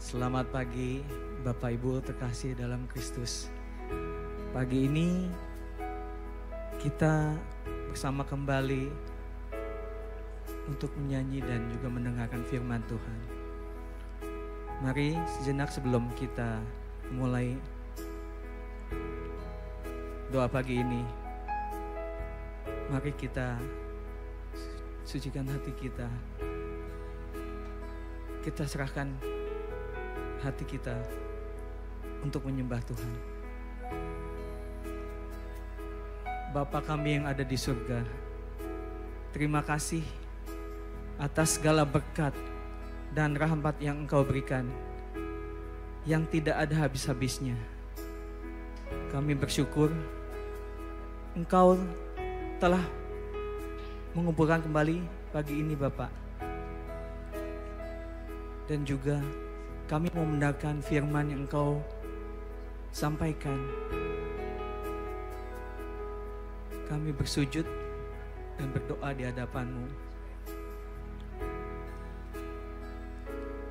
Selamat pagi Bapak Ibu terkasih dalam Kristus. Pagi ini kita bersama kembali untuk menyanyi dan juga mendengarkan firman Tuhan. Mari sejenak sebelum kita mulai doa pagi ini, mari kita sucikan hati kita. Kita serahkan hati kita untuk menyembah Tuhan. Bapa kami yang ada di surga, terima kasih atas segala berkat dan rahmat yang Engkau berikan, yang tidak ada habis-habisnya. Kami bersyukur Engkau telah mengumpulkan kembali pagi ini Bapak. Dan juga kami mau mendengarkan firman yang Engkau sampaikan. Kami bersujud dan berdoa di hadapan-Mu.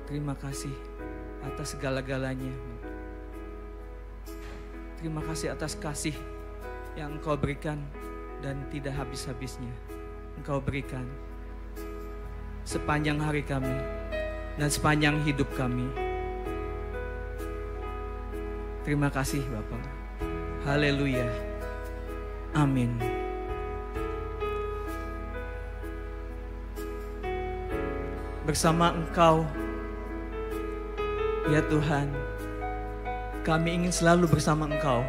Terima kasih atas segala-galanya. Terima kasih atas kasih yang Engkau berikan dan tidak habis-habisnya. Engkau berikan sepanjang hari kami dan sepanjang hidup kami. Terima kasih Bapak. Haleluya. Amin. Bersama Engkau, ya Tuhan, kami ingin selalu bersama Engkau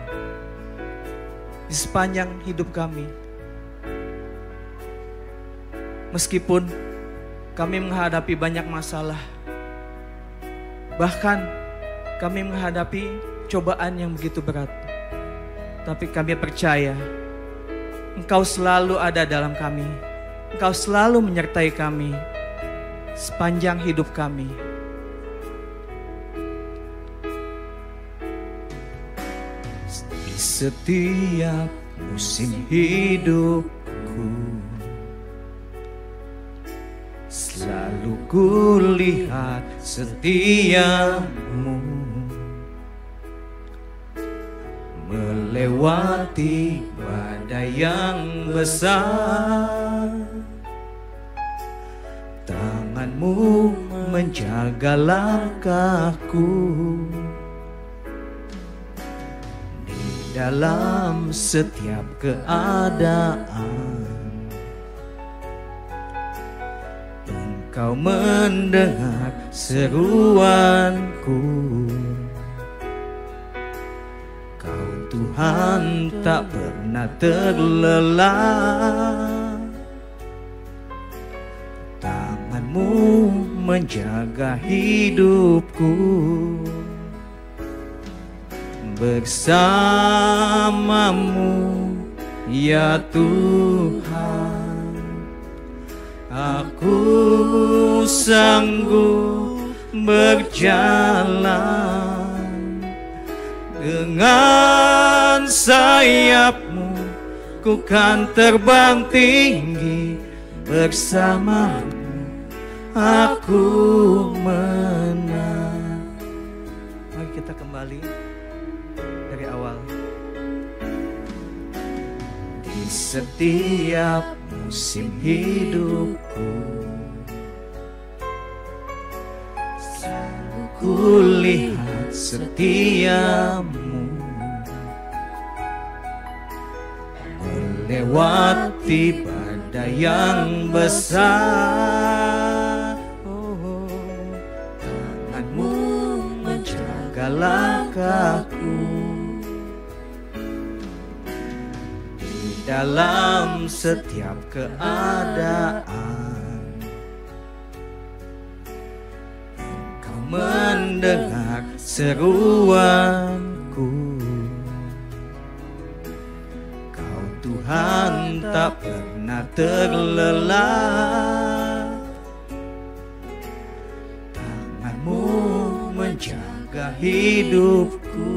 di sepanjang hidup kami. Meskipun kami menghadapi banyak masalah, bahkan kami menghadapi cobaan yang begitu berat, tapi kami percaya Engkau selalu ada dalam kami. Engkau selalu menyertai kami sepanjang hidup kami. Di setiap musim hidupku, selalu kulihat setiamu, melewati badai yang besar. Tangan-Mu menjaga langkahku di dalam setiap keadaan. Engkau mendengar seruanku. Kau Tuhan tak pernah terlelah. Tangan-Mu menjaga hidupku. Bersama-Mu ya Tuhan, aku sanggup berjalan. Dengan sayap-Mu ku kan terbang tinggi. Bersama-Mu aku menang. Mari kita kembali dari awal. Di setiap musim hidupku, selalu kulihat setiamu, melewati badai yang besar. Tangan-Mu menjaga langkahku di dalam setiap keadaan. Engkau mendengar seruanku. Kau Tuhan tak pernah terlelah. Tangan-Mu menjaga hidupku.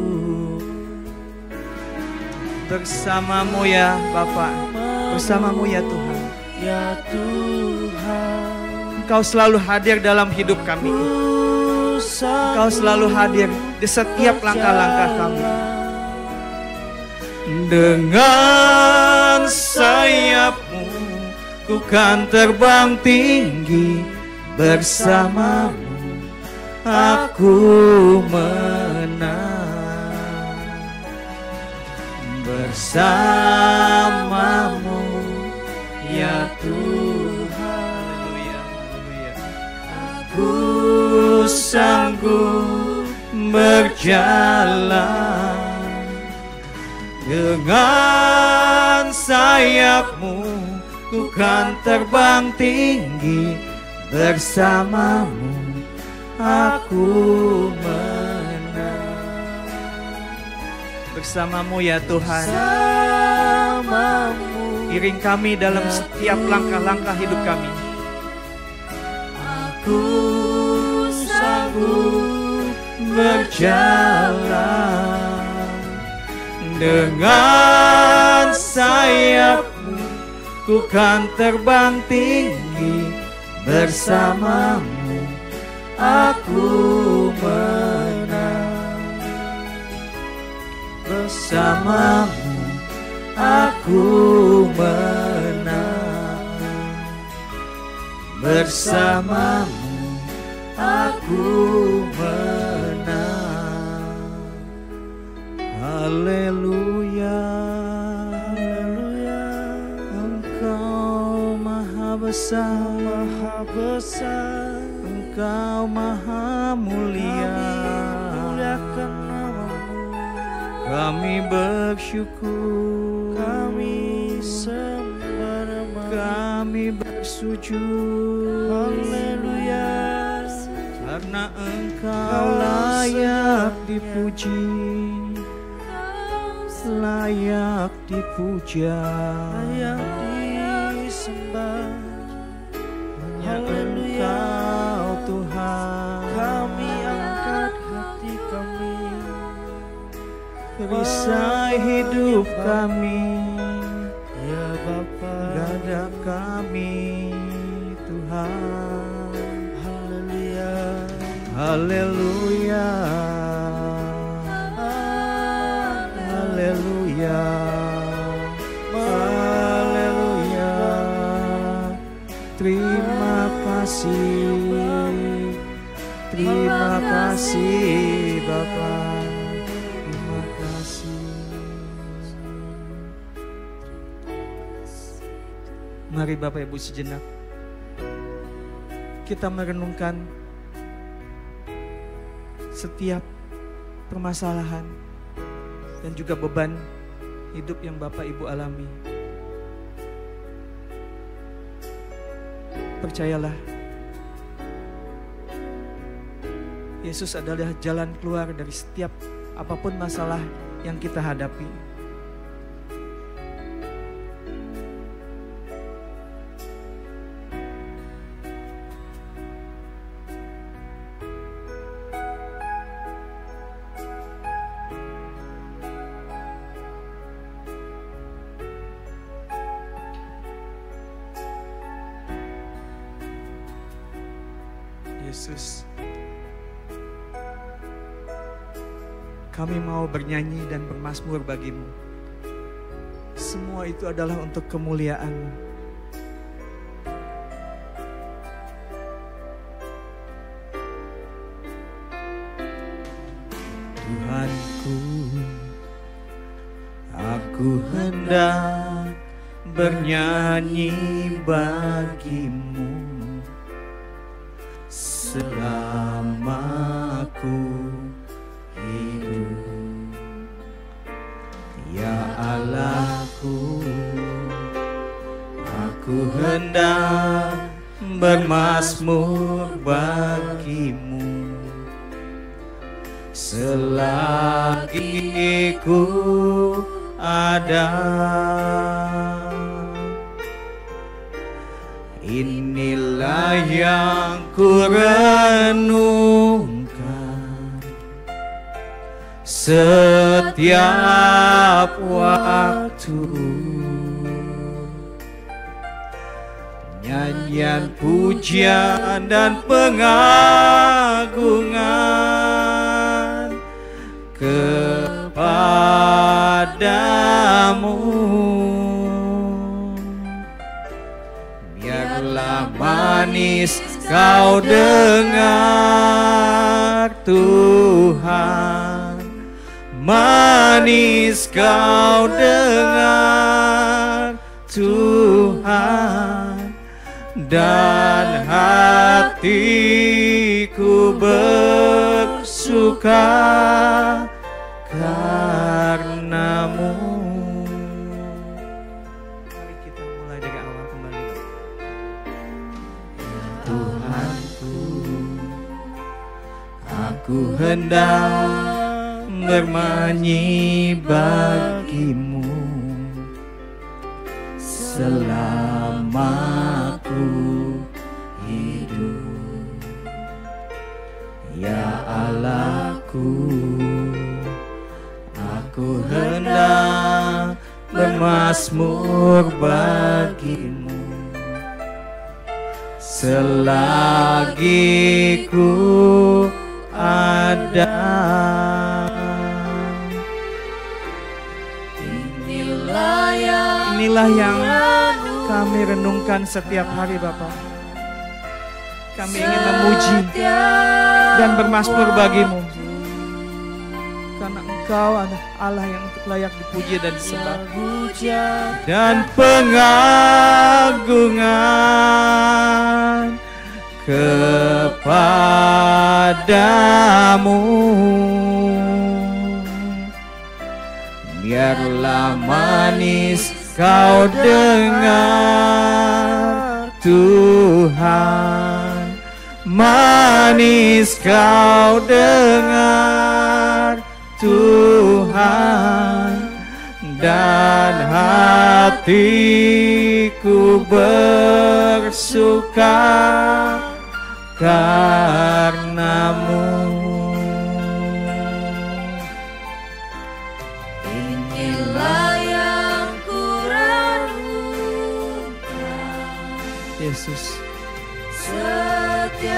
Bersama-Mu ya Bapa, bersama-Mu ya Tuhan. Ya Tuhan, Engkau selalu hadir dalam hidup kami. Engkau selalu hadir di setiap langkah-langkah kami. Dengan sayap-Mu ku kan terbang tinggi. Bersama-Mu aku menang. bersamamu ya Tuhan. Haleluya, haleluya. Aku sanggup berjalan dengan sayapmu, ku kan terbang tinggi bersamamu, aku menang. Bersamamu ya Tuhan, bersamamu, iring kami dalam setiap langkah-langkah hidup kami. Aku sanggup berjalan dengan sayapmu, ku kan terbang tinggi bersamamu, aku menang. Bersamamu aku menang, bersamamu aku menang. Haleluya, haleluya. Engkau maha besar, maha besar. Engkau maha mulia, muliakan namamu. Kami bersyukur, kami sembah nama, kami bersujud. Haleluya, karena Engkau layak dipuji, layak dipuja, layak disembah. Haleluya, Engkau Tuhan, kami angkat hati kami, perisai hidup kami, ya Bapa, gada kami Tuhan. Haleluya, haleluya, haleluya, haleluya. Terima kasih, terima kasih Bapa, terima kasih. Mari Bapak Ibu sejenak kita merenungkan setiap permasalahan dan juga beban hidup yang Bapak Ibu alami. Percayalah, Yesus adalah jalan keluar dari setiap apapun masalah yang kita hadapi. Yesus, kami mau bernyanyi dan bermazmur bagimu. Semua itu adalah untuk kemuliaan-Mu. Tuhanku, aku hendak bernyanyi bagimu selama aku hidup, ya Allahku. Aku hendak bermazmur bagimu selagi ku ada. Inilah yang ku renungkan setiap waktu, nyanyian pujian dan pengagungan kepadamu. Biarlah manis kau dengar Tuhan manis kau dengar Tuhan, dan hatiku bersuka karenamu. Mari kita mulai dari awal kembali. Tuhanku, aku hendak bernyanyi bagimu selama ku hidup, ya Allahku. Aku hendak bermazmur bagimu selagi ku ada. Inilah yang kami renungkan setiap hari, Bapa. Kami ingin memuji dan bermazmur bagimu, karena Engkau adalah Allah yang layak dipuji dan disembah, dan pengagungan kepadamu. Biarlah manis kau dengar Tuhan, manis kau dengar Tuhan, dan hatiku bersuka karenamu. Yesus, setiap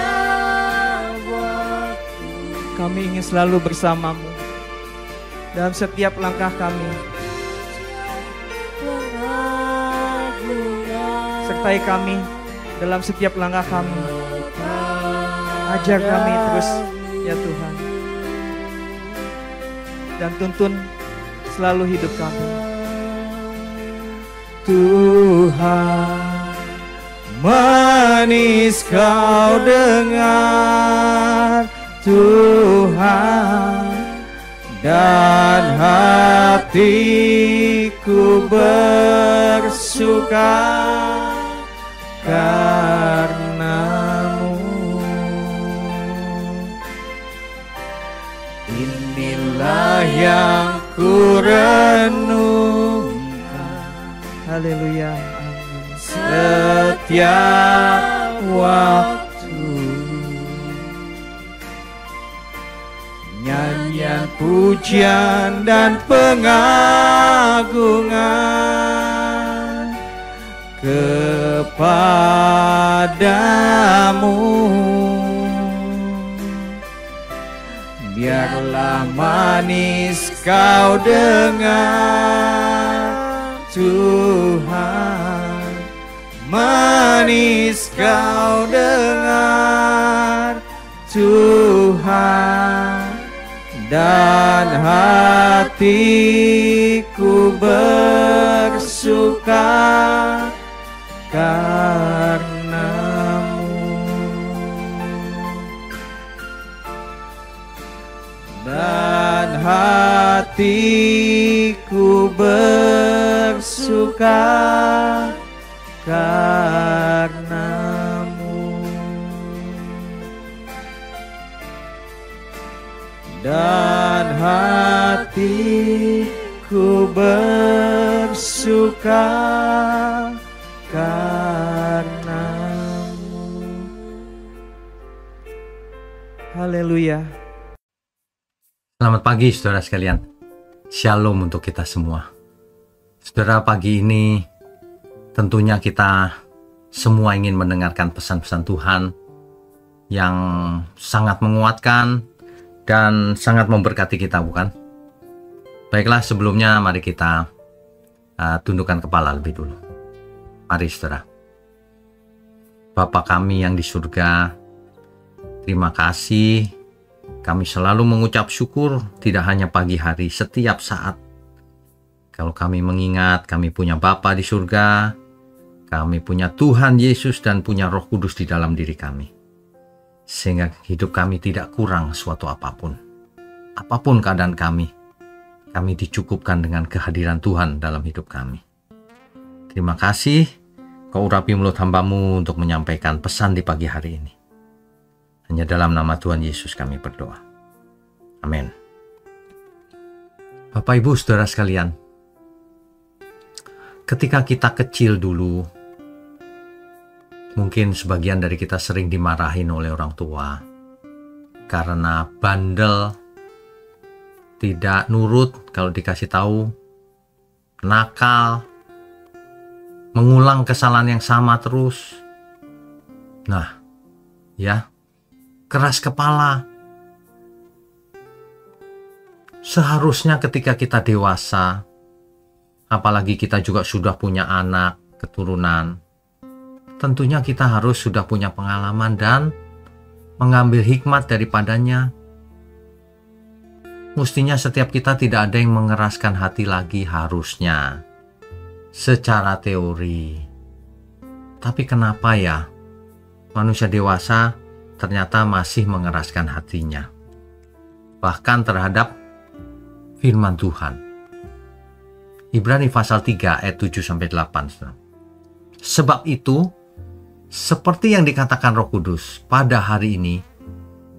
waktu kami ingin selalu bersamamu dalam setiap langkah kami. Sertai kami dalam setiap langkah kami. Ajar kami terus ya Tuhan, dan tuntun selalu hidup kami. Tuhan, manis kau dengar Tuhan, dan hatiku bersuka karenamu. Inilah yang ku renungkan. Haleluya. Setiap waktu nyanyian pujian dan pengagungan kepadamu. Biarlah manis kau dengar Tuhan, manis kau dengar Tuhan, dan hatiku bersuka karenamu, dan hatiku bersuka karenamu, dan hatiku bersuka karenamu. Haleluya. Selamat pagi saudara sekalian. Shalom untuk kita semua. Saudara, pagi ini tentunya kita semua ingin mendengarkan pesan-pesan Tuhan yang sangat menguatkan dan sangat memberkati kita, bukan? Baiklah, sebelumnya mari kita tundukkan kepala lebih dulu. Mari saudara. Bapa kami yang di surga, terima kasih Kami selalu mengucap syukur, tidak hanya pagi hari, setiap saat. Kalau kami mengingat, kami punya Bapa di surga, kami punya Tuhan Yesus dan punya Roh Kudus di dalam diri kami. Sehingga hidup kami tidak kurang suatu apapun. Apapun keadaan kami dicukupkan dengan kehadiran Tuhan dalam hidup kami. Terima kasih, Kau urapi mulut hamba-Mu untuk menyampaikan pesan di pagi hari ini. Hanya dalam nama Tuhan Yesus kami berdoa. Amin. Bapak, Ibu, Saudara sekalian, ketika kita kecil dulu, mungkin sebagian dari kita sering dimarahin oleh orang tua karena bandel, tidak nurut kalau dikasih tahu, nakal, mengulang kesalahan yang sama terus. Nah, ya, keras kepala. Seharusnya ketika kita dewasa, apalagi kita juga sudah punya anak, keturunan, tentunya kita harus sudah punya pengalaman dan mengambil hikmat daripadanya. Mestinya setiap kita tidak ada yang mengeraskan hati lagi, harusnya secara teori. Tapi kenapa ya manusia dewasa ternyata masih mengeraskan hatinya, bahkan terhadap firman Tuhan. Ibrani pasal 3 ayat 7-8. Sebab itu, seperti yang dikatakan Roh Kudus, pada hari ini,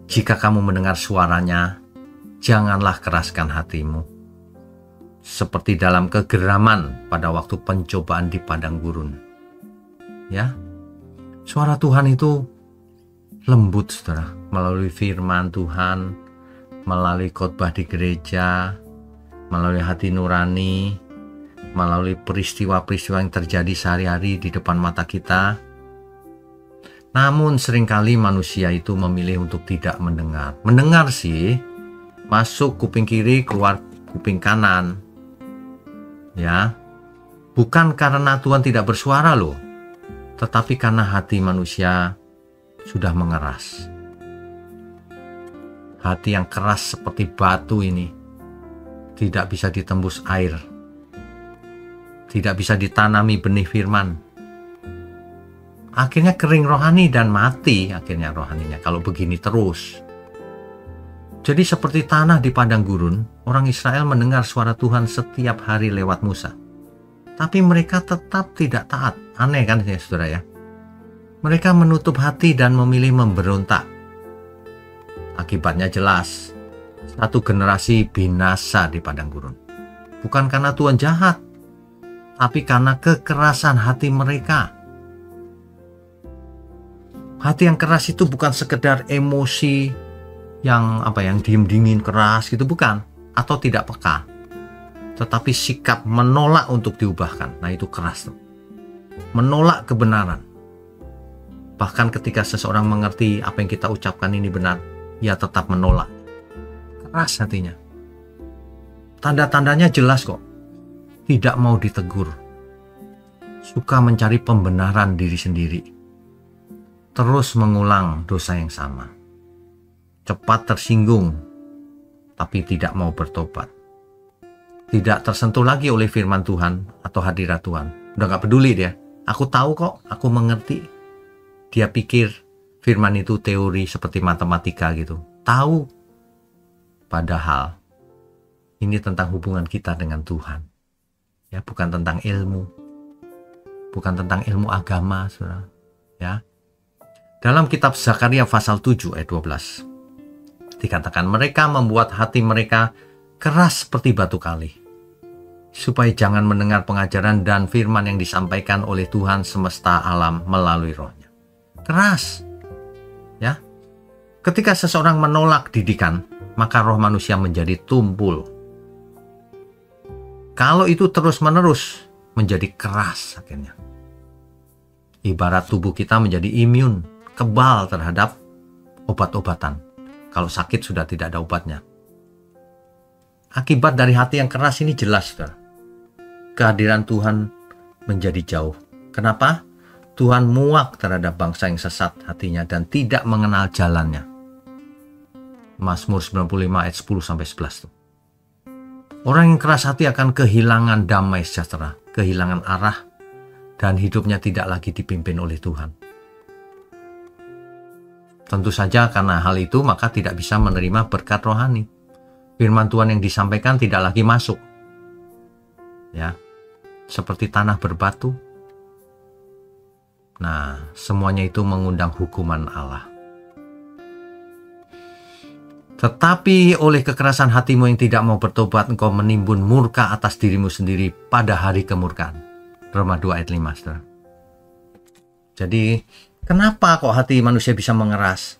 jika kamu mendengar suaranya, janganlah keraskan hatimu. Seperti dalam kegeraman pada waktu pencobaan di padang gurun. Ya, suara Tuhan itu lembut, saudara, melalui firman Tuhan, melalui khotbah di gereja, melalui hati nurani, melalui peristiwa-peristiwa yang terjadi sehari-hari di depan mata kita. Namun seringkali manusia itu memilih untuk tidak mendengar. Mendengar sih, masuk kuping kiri, keluar kuping kanan. Ya, bukan karena Tuhan tidak bersuara loh, tetapi karena hati manusia sudah mengeras. Hati yang keras seperti batu ini tidak bisa ditembus air, tidak bisa ditanami benih firman. Akhirnya kering rohani dan mati akhirnya rohaninya kalau begini terus. Jadi seperti tanah di padang gurun, orang Israel mendengar suara Tuhan setiap hari lewat Musa. Tapi mereka tetap tidak taat. Aneh kan ya saudara ya? Mereka menutup hati dan memilih memberontak. Akibatnya jelas, satu generasi binasa di padang gurun. Bukan karena Tuhan jahat, tapi karena kekerasan hati mereka. Hati yang keras itu bukan sekedar emosi yang dingin keras gitu, bukan, atau tidak peka, tetapi sikap menolak untuk diubahkan. Nah, itu keras tuh. Menolak kebenaran. Bahkan ketika seseorang mengerti apa yang kita ucapkan ini benar, ia tetap menolak. Keras hatinya. Tanda-tandanya jelas kok. Tidak mau ditegur. Suka mencari pembenaran diri sendiri. Terus mengulang dosa yang sama. Cepat tersinggung, tapi tidak mau bertobat. Tidak tersentuh lagi oleh firman Tuhan atau hadirat Tuhan. Udah gak peduli dia. Aku tahu kok, aku mengerti. Dia pikir firman itu teori seperti matematika gitu. Tahu. Padahal ini tentang hubungan kita dengan Tuhan. Ya, bukan tentang ilmu. Bukan tentang ilmu agama, saudara. Ya. Dalam kitab Zakaria pasal 7 ayat 12. Dikatakan mereka membuat hati mereka keras seperti batu kali, supaya jangan mendengar pengajaran dan firman yang disampaikan oleh Tuhan semesta alam melalui rohnya. Keras. Ya. Ketika seseorang menolak didikan, maka roh manusia menjadi tumpul. Kalau itu terus-menerus menjadi keras akhirnya. Ibarat tubuh kita menjadi imun, kebal terhadap obat-obatan. Kalau sakit sudah tidak ada obatnya. Akibat dari hati yang keras ini jelas, saudara. Kehadiran Tuhan menjadi jauh. Kenapa? Tuhan muak terhadap bangsa yang sesat hatinya dan tidak mengenal jalannya. Mazmur 95 ayat 10 sampai 11 tuh. Orang yang keras hati akan kehilangan damai sejahtera, kehilangan arah, dan hidupnya tidak lagi dipimpin oleh Tuhan. Tentu saja karena hal itu maka tidak bisa menerima berkat rohani. Firman Tuhan yang disampaikan tidak lagi masuk. Ya, seperti tanah berbatu. Nah, semuanya itu mengundang hukuman Allah. Tetapi oleh kekerasan hatimu yang tidak mau bertobat, engkau menimbun murka atas dirimu sendiri pada hari kemurkaan. Roma 2 ayat 5, saudara. Jadi, kenapa kok hati manusia bisa mengeras?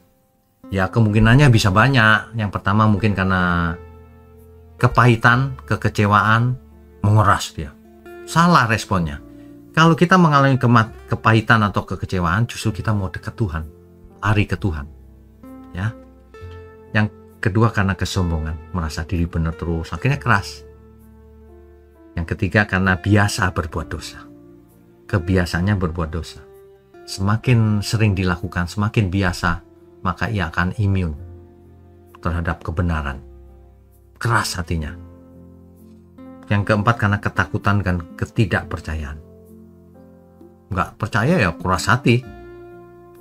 Ya, kemungkinannya bisa banyak. Yang pertama mungkin karena kepahitan, kekecewaan, mengeras dia. Salah responnya. Kalau kita mengalami kepahitan atau kekecewaan, justru kita mau dekat Tuhan, lari ke Tuhan. Ya. Yang kedua karena kesombongan, merasa diri benar terus, akhirnya keras. Yang ketiga karena biasa berbuat dosa. Kebiasaannya berbuat dosa. Semakin sering dilakukan, semakin biasa, maka ia akan imun terhadap kebenaran. Keras hatinya. Yang keempat karena ketakutan dan ketidakpercayaan. Nggak percaya ya keras hati.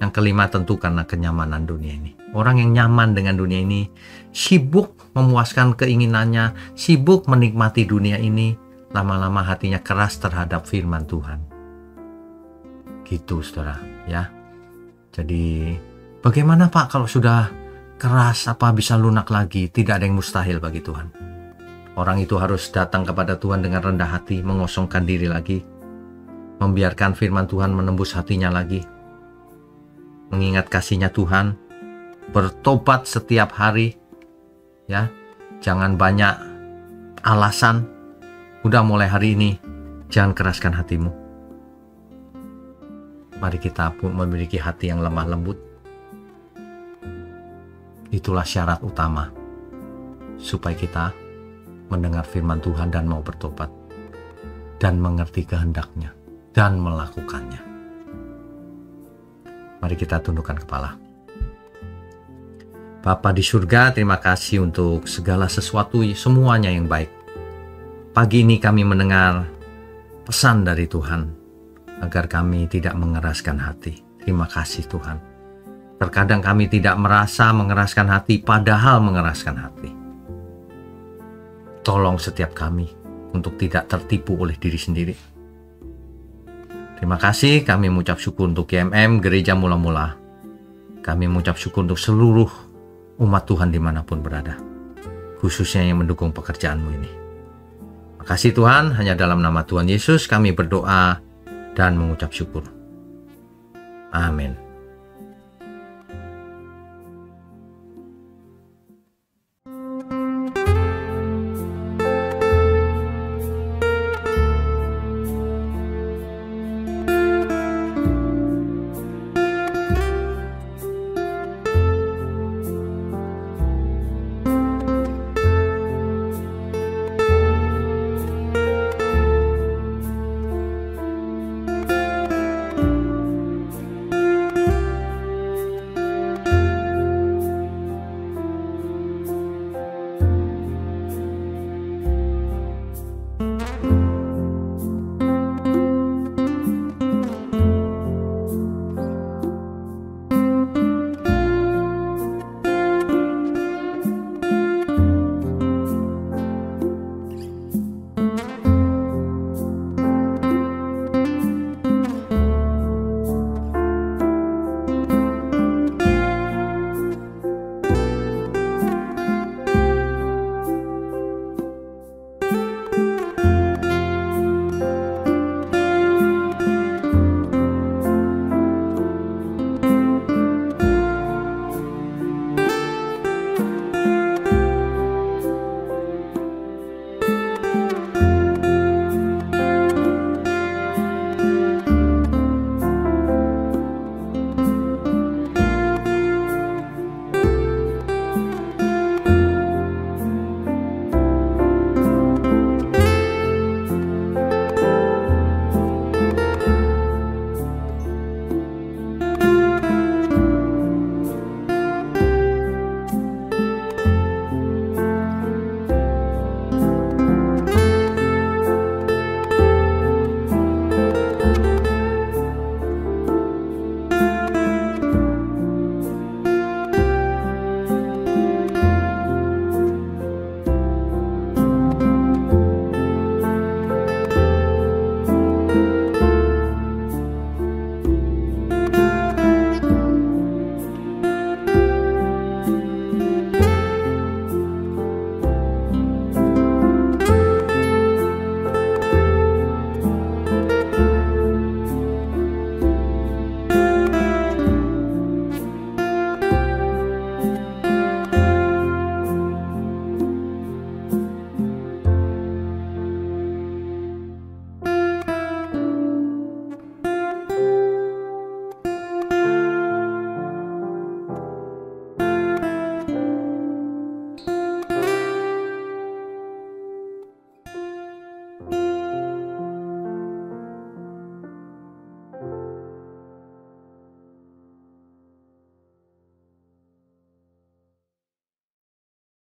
Yang kelima tentu karena kenyamanan dunia ini. Orang yang nyaman dengan dunia ini, sibuk memuaskan keinginannya, sibuk menikmati dunia ini, lama-lama hatinya keras terhadap firman Tuhan. Gitu, saudara, ya. Jadi, bagaimana Pak kalau sudah keras, apa bisa lunak lagi? Tidak ada yang mustahil bagi Tuhan. Orang itu harus datang kepada Tuhan dengan rendah hati, mengosongkan diri lagi, membiarkan firman Tuhan menembus hatinya lagi, mengingat kasih-Nya Tuhan, bertobat setiap hari, ya. Jangan banyak alasan. Udah mulai hari ini, jangan keraskan hatimu. Mari kita pun memiliki hati yang lemah lembut. Itulah syarat utama supaya kita mendengar firman Tuhan dan mau bertobat dan mengerti kehendak-Nya dan melakukannya. Mari kita tundukkan kepala. Bapa di surga, terima kasih untuk segala sesuatu, semuanya yang baik. Pagi ini kami mendengar pesan dari Tuhan, agar kami tidak mengeraskan hati. Terima kasih Tuhan. Terkadang kami tidak merasa mengeraskan hati, padahal mengeraskan hati. Tolong setiap kami untuk tidak tertipu oleh diri sendiri. Terima kasih, kami mengucap syukur untuk GMM, Gereja Mula-Mula. Kami mengucap syukur untuk seluruh umat Tuhan dimanapun berada, khususnya yang mendukung pekerjaanmu ini. Makasih Tuhan, hanya dalam nama Tuhan Yesus kami berdoa dan mengucap syukur. Amin.